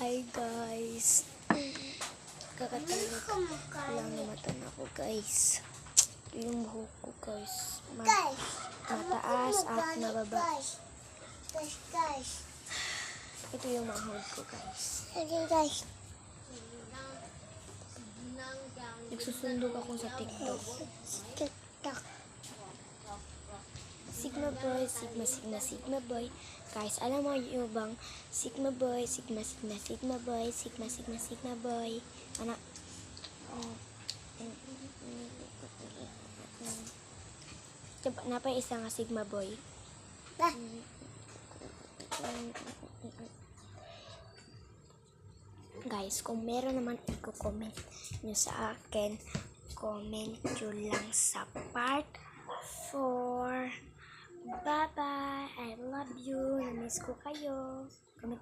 Hi guys. Kakatulog lang na mata na ako guys. Ito yung buhok ko guys. Mataas at mababa. Ito yung mahod ko guys. Nagsusundog ako sa TikTok. Sigma boy, sigma sigma sigma boy. Guys, alam mo yung bang sigma boy, sigma sigma sigma boy, sigma sigma sigma boy. Anak. Coba napa isa nga sigma boy. Guys, kung meron naman i-comment nyo sa akin, comment nyo lang sa part 4. Bye-bye. I love you. Namiss ko kayo. Comment